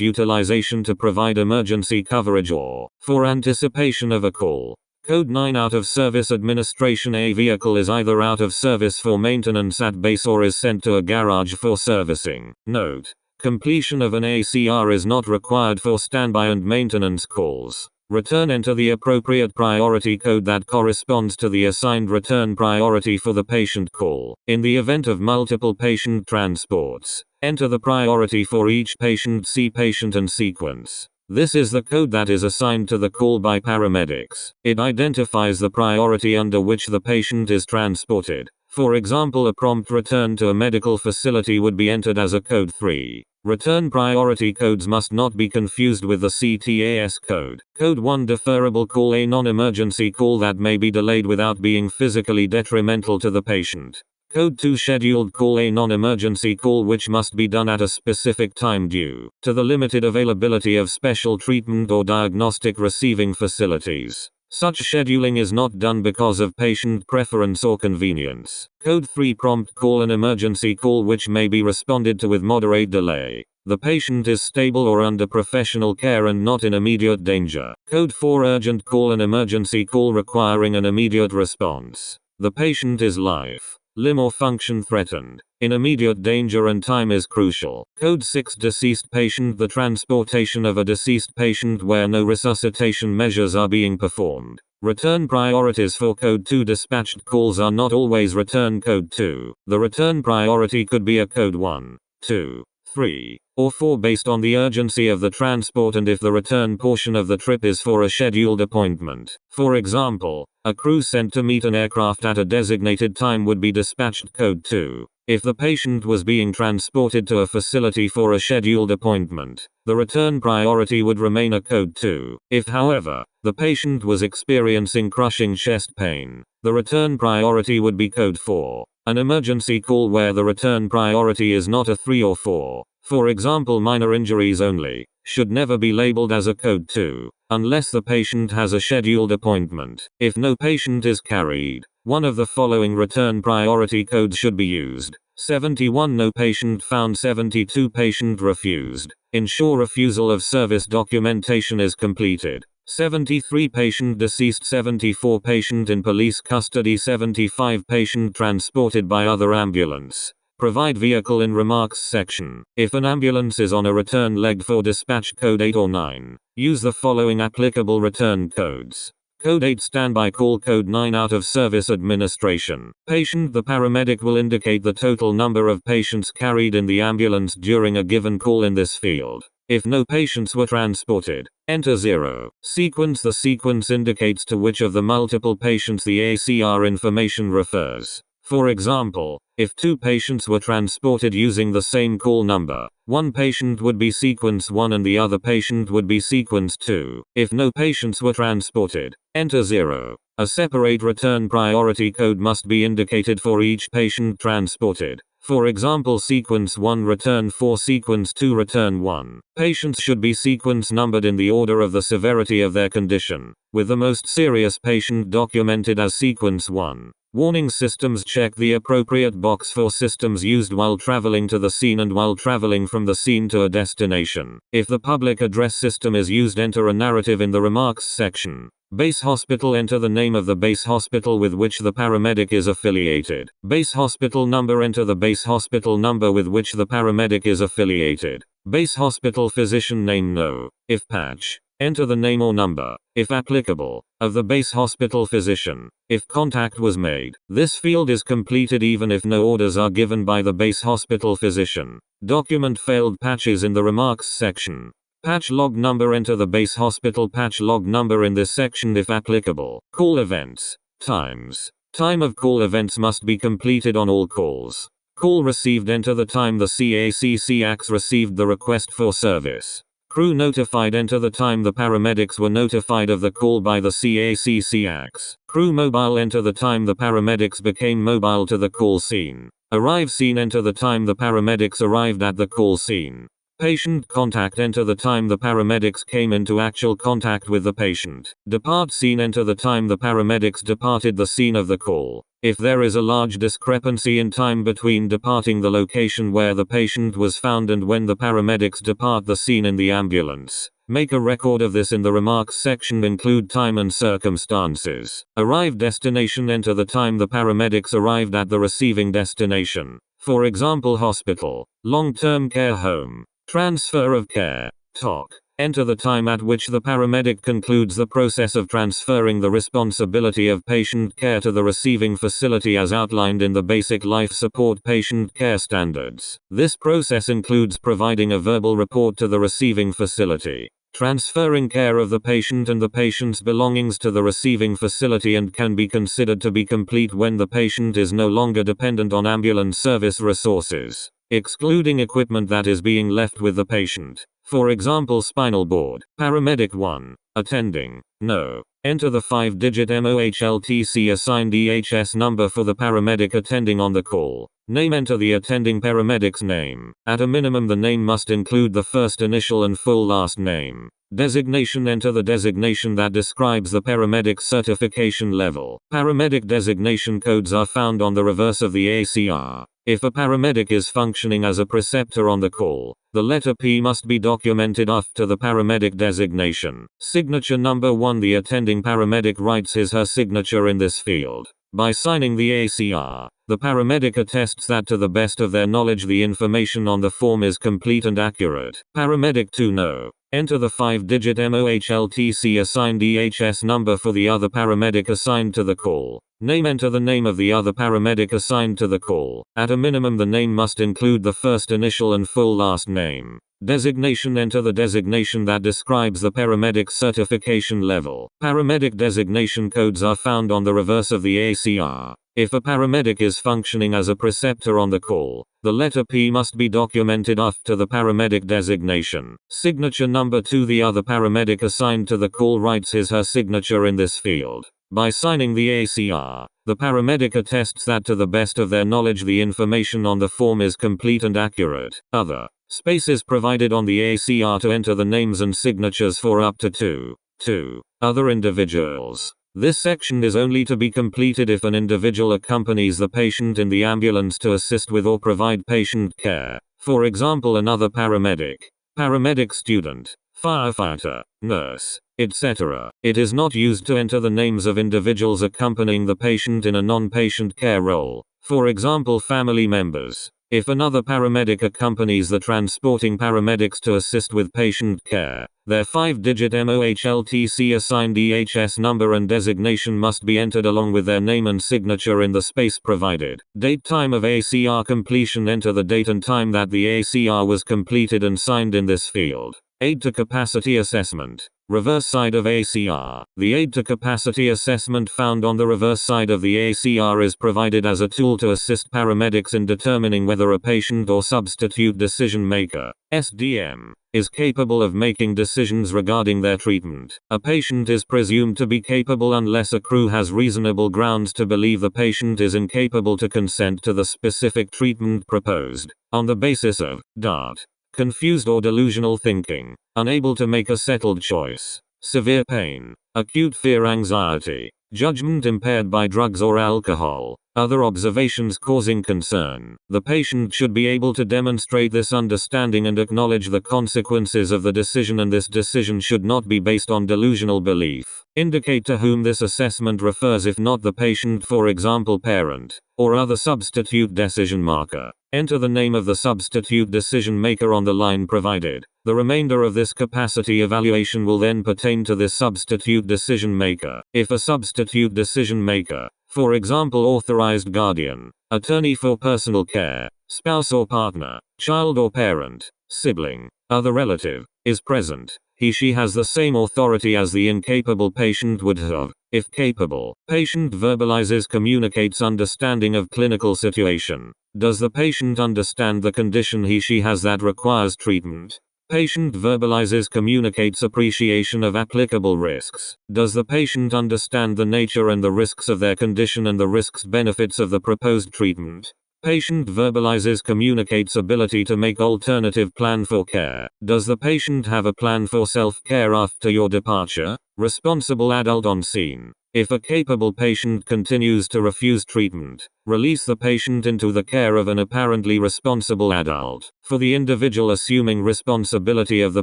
utilization to provide emergency coverage or for anticipation of a call. Code 9. Out of service administration. A vehicle is either out of service for maintenance at base or is sent to a garage for servicing. Note: completion of an ACR is not required for standby and maintenance calls. Return. Enter the appropriate priority code that corresponds to the assigned return priority for the patient call. In the event of multiple patient transports, enter the priority for each patient. See patient and sequence. This is the code that is assigned to the call by paramedics. It identifies the priority under which the patient is transported. For example, a prompt return to a medical facility would be entered as a code 3. Return priority codes must not be confused with the CTAS code. Code 1. Deferrable call. A non-emergency call that may be delayed without being physically detrimental to the patient. Code 2. Scheduled call. A non-emergency call which must be done at a specific time due to the limited availability of special treatment or diagnostic receiving facilities. Such scheduling is not done because of patient preference or convenience. Code 3. Prompt call. An emergency call which may be responded to with moderate delay. The patient is stable or under professional care and not in immediate danger. Code 4. Urgent call. An emergency call requiring an immediate response. The patient is life, limb or function threatened, in immediate danger and time is crucial. Code 6. Deceased patient. The transportation of a deceased patient where no resuscitation measures are being performed. Return priorities for Code 2 dispatched calls are not always return code 2. The return priority could be a code 1, 2, 3, or 4 based on the urgency of the transport and if the return portion of the trip is for a scheduled appointment. For example, a crew sent to meet an aircraft at a designated time would be dispatched code 2. If the patient was being transported to a facility for a scheduled appointment, the return priority would remain a code 2. If, however, the patient was experiencing crushing chest pain, the return priority would be code 4. An emergency call where the return priority is not a 3 or 4, for example minor injuries only, should never be labeled as a code 2, unless the patient has a scheduled appointment. If no patient is carried, one of the following return priority codes should be used. 71 No patient found. 72 Patient refused. Ensure refusal of service documentation is completed. 73 patient deceased, 74 patient in police custody, 75 patient transported by other ambulance. Provide vehicle in remarks section. If an ambulance is on a return leg for dispatch code 8 or 9, use the following applicable return codes. Code 8 standby call, code 9 out of service administration. Patient. The paramedic will indicate the total number of patients carried in the ambulance during a given call in this field. If no patients were transported, enter 0. Sequence. The sequence indicates to which of the multiple patients the ACR information refers. For example, if 2 patients were transported using the same call number, one patient would be sequence 1 and the other patient would be sequence 2. If no patients were transported, enter 0. A separate return priority code must be indicated for each patient transported. For example, sequence 1 return 4, sequence 2 return 1. Patients should be sequence numbered in the order of the severity of their condition, with the most serious patient documented as sequence 1. Warning systems. Check the appropriate box for systems used while traveling to the scene and while traveling from the scene to a destination. If the public address system is used, enter a narrative in the remarks section. Base hospital. Enter the name of the base hospital with which the paramedic is affiliated. Base hospital number. Enter the base hospital number with which the paramedic is affiliated. Base hospital physician name. No. If patch, enter the name or number, if applicable, of the base hospital physician, if contact was made. This field is completed even if no orders are given by the base hospital physician. Document failed patches in the remarks section. Patch log number. Enter the base hospital patch log number in this section if applicable. Call events. Times. Time of call events must be completed on all calls. Call received. Enter the time the CACCAX received the request for service. Crew notified. Enter the time the paramedics were notified of the call by the CACCAX. Crew mobile. Enter the time the paramedics became mobile to the call scene. Arrive scene. Enter the time the paramedics arrived at the call scene. Patient contact. Enter the time the paramedics came into actual contact with the patient. Depart scene. Enter the time the paramedics departed the scene of the call. If there is a large discrepancy in time between departing the location where the patient was found and when the paramedics depart the scene in the ambulance, make a record of this in the remarks section. Include time and circumstances. Arrive destination. Enter the time the paramedics arrived at the receiving destination. For example, hospital, long-term care home. Transfer of care. TOC. Enter the time at which the paramedic concludes the process of transferring the responsibility of patient care to the receiving facility as outlined in the Basic Life Support Patient Care Standards. This process includes providing a verbal report to the receiving facility, transferring care of the patient and the patient's belongings to the receiving facility, and can be considered to be complete when the patient is no longer dependent on ambulance service resources, excluding equipment that is being left with the patient. For example, spinal board. Paramedic 1. Attending. No. Enter the 5-digit MOHLTC assigned EHS number for the paramedic attending on the call. Name. Enter the attending paramedic's name. At a minimum, the name must include the first initial and full last name. Designation. Enter the designation that describes the paramedic's certification level. Paramedic designation codes are found on the reverse of the ACR. If a paramedic is functioning as a preceptor on the call, the letter P must be documented after the paramedic designation. Signature number 1. The attending paramedic writes his/her signature in this field. By signing the ACR, the paramedic attests that to the best of their knowledge the information on the form is complete and accurate. Paramedic 2. No. Enter the 5-digit MOHLTC assigned EHS number for the other paramedic assigned to the call. Name. Enter the name of the other paramedic assigned to the call. At a minimum, the name must include the first initial and full last name. Designation. Enter the designation that describes the paramedic's certification level. Paramedic designation codes are found on the reverse of the ACR. If a paramedic is functioning as a preceptor on the call, the letter P must be documented after the paramedic designation. Signature number 2. The other paramedic assigned to the call writes his/her signature in this field. By signing the ACR, the paramedic attests that to the best of their knowledge the information on the form is complete and accurate. Other spaces provided on the ACR to enter the names and signatures for up to 2 other individuals. This section is only to be completed if an individual accompanies the patient in the ambulance to assist with or provide patient care. For example, another paramedic, paramedic student, firefighter, nurse, etc. It is not used to enter the names of individuals accompanying the patient in a non-patient care role, for example family members. If another paramedic accompanies the transporting paramedics to assist with patient care, their 5-digit MOHLTC assigned EHS number and designation must be entered along with their name and signature in the space provided. Date time of ACR completion. Enter the date and time that the ACR was completed and signed in this field. Aid to capacity assessment. Reverse side of ACR. The aid to capacity assessment found on the reverse side of the ACR is provided as a tool to assist paramedics in determining whether a patient or substitute decision maker, SDM, is capable of making decisions regarding their treatment. A patient is presumed to be capable unless a crew has reasonable grounds to believe the patient is incapable to consent to the specific treatment proposed, on the basis of DART. Confused or delusional thinking, unable to make a settled choice, severe pain, acute fear, anxiety, judgment impaired by drugs or alcohol, other observations causing concern. The patient should be able to demonstrate this understanding and acknowledge the consequences of the decision, and this decision should not be based on delusional belief. Indicate to whom this assessment refers if not the patient, for example parent, or other substitute decision maker. Enter the name of the substitute decision maker on the line provided. The remainder of this capacity evaluation will then pertain to this substitute decision maker. If a substitute decision maker, for example authorized guardian, attorney for personal care, spouse or partner, child or parent, sibling, other relative, is present, he/she has the same authority as the incapable patient would have. If capable, patient verbalizes, communicates understanding of clinical situation. Does the patient understand the condition he/she has that requires treatment? Patient verbalizes, communicates appreciation of applicable risks. Does the patient understand the nature and the risks of their condition and the risks benefits of the proposed treatment? Patient verbalizes, communicates ability to make alternative plan for care. Does the patient have a plan for self-care after your departure? Responsible adult on scene. If a capable patient continues to refuse treatment, release the patient into the care of an apparently responsible adult. For the individual assuming responsibility of the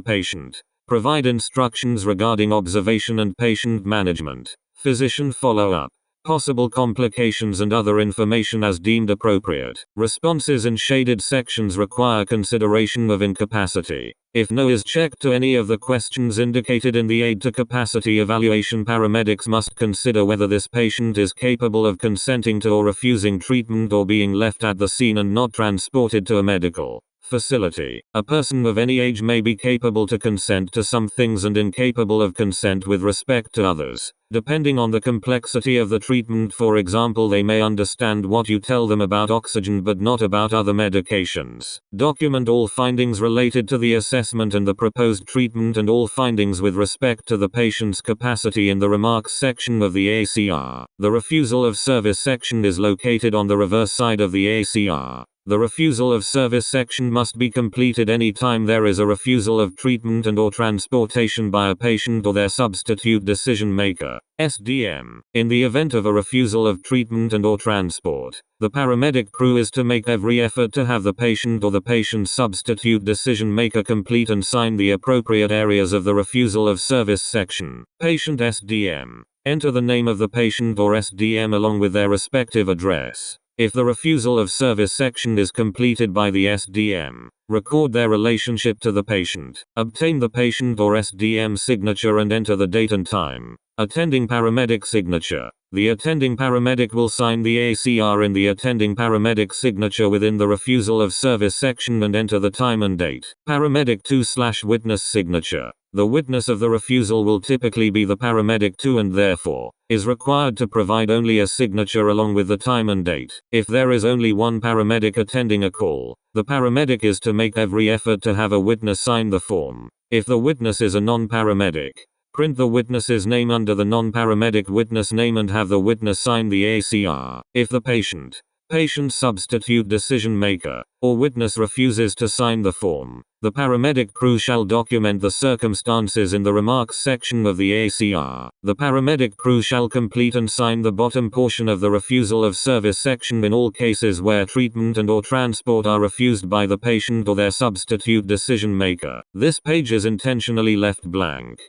patient, provide instructions regarding observation and patient management, physician follow-up, possible complications and other information as deemed appropriate. Responses in shaded sections require consideration of incapacity. If no is checked to any of the questions indicated in the aid to capacity evaluation, paramedics must consider whether this patient is capable of consenting to or refusing treatment or being left at the scene and not transported to a medical facility. A person of any age may be capable to consent to some things and incapable of consent with respect to others, depending on the complexity of the treatment. For example, they may understand what you tell them about oxygen but not about other medications. Document all findings related to the assessment and the proposed treatment and all findings with respect to the patient's capacity in the remarks section of the ACR. The refusal of service section is located on the reverse side of the ACR. The refusal of service section must be completed any time there is a refusal of treatment and/or transportation by a patient or their substitute decision maker, SDM. In the event of a refusal of treatment and/or transport, the paramedic crew is to make every effort to have the patient or the patient's substitute decision maker complete and sign the appropriate areas of the refusal of service section. Patient SDM. Enter the name of the patient or SDM along with their respective address. If the refusal of service section is completed by the SDM, record their relationship to the patient. Obtain the patient or SDM signature and enter the date and time. Attending paramedic signature. The attending paramedic will sign the ACR in the attending paramedic signature within the refusal of service section and enter the time and date. Paramedic 2/witness signature. The witness of the refusal will typically be the paramedic 2 and therefore is required to provide only a signature along with the time and date. If there is only one paramedic attending a call, the paramedic is to make every effort to have a witness sign the form. If the witness is a non-paramedic, print the witness's name under the non-paramedic witness name and have the witness sign the ACR. If the patient substitute decision maker, or witness refuses to sign the form, the paramedic crew shall document the circumstances in the remarks section of the ACR. The paramedic crew shall complete and sign the bottom portion of the refusal of service section in all cases where treatment and/or transport are refused by the patient or their substitute decision maker. This page is intentionally left blank.